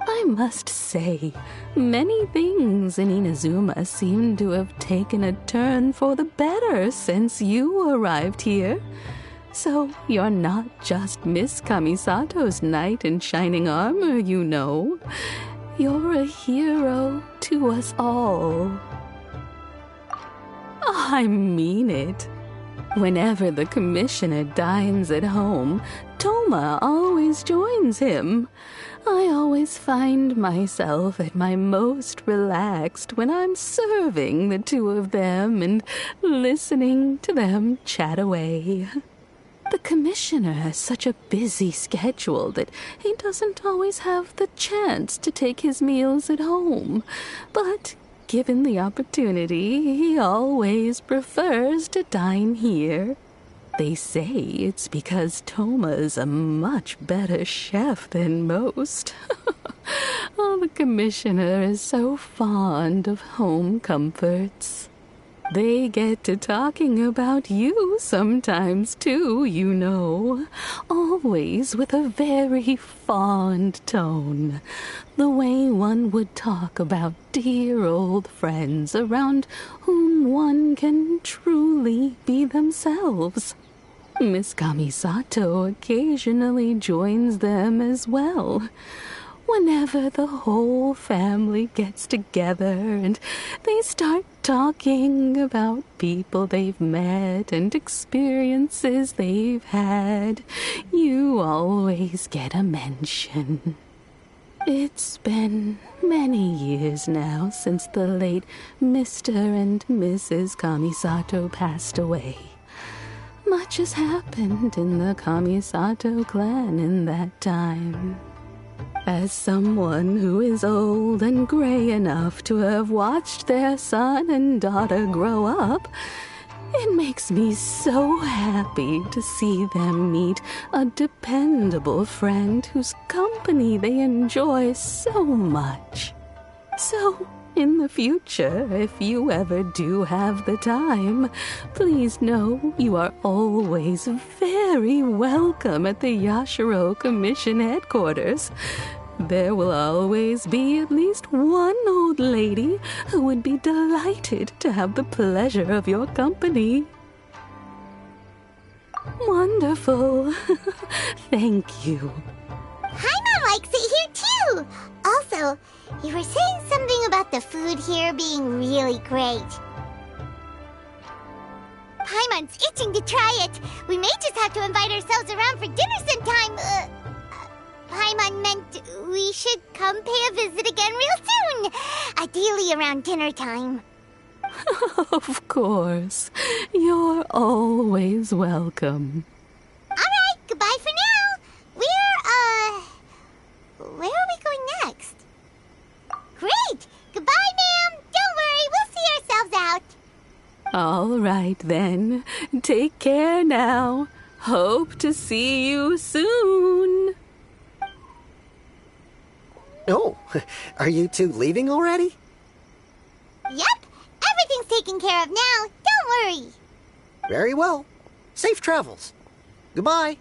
I must say, many things in Inazuma seem to have taken a turn for the better since you arrived here. So you're not just Miss Kamisato's knight in shining armor, you know. You're a hero to us all. I mean it. Whenever the commissioner dines at home, Toma always joins him. I always find myself at my most relaxed when I'm serving the two of them and listening to them chat away. The commissioner has such a busy schedule that he doesn't always have the chance to take his meals at home. But given the opportunity, he always prefers to dine here. They say it's because Toma's a much better chef than most. Oh, the commissioner is so fond of home comforts. They get to talking about you sometimes, too, you know. Always with a very fond tone. The way one would talk about dear old friends around whom one can truly be themselves. Miss Kamisato occasionally joins them as well. Whenever the whole family gets together and they start talking about people they've met and experiences they've had, you always get a mention. It's been many years now since the late Mr. and Mrs. Kamisato passed away. Much has happened in the Kamisato clan in that time. As someone who is old and gray enough to have watched their son and daughter grow up, it makes me so happy to see them meet a dependable friend whose company they enjoy so much. So, in the future, if you ever do have the time, please know you are always very welcome at the Yashiro Commission headquarters. There will always be at least one old lady who would be delighted to have the pleasure of your company. Wonderful. Thank you. Paimon likes it here too! Also, you were saying something about the food here being really great. Paimon's itching to try it. We may just have to invite ourselves around for dinner sometime. Paimon meant we should come pay a visit again real soon. Ideally around dinner time. Of course. You're always welcome. Alright, goodbye for now. Where are we going next? Great! Goodbye, ma'am! Don't worry, we'll see ourselves out. All right, then. Take care now. Hope to see you soon. Oh, are you two leaving already? Yep, everything's taken care of now. Don't worry. Very well. Safe travels. Goodbye.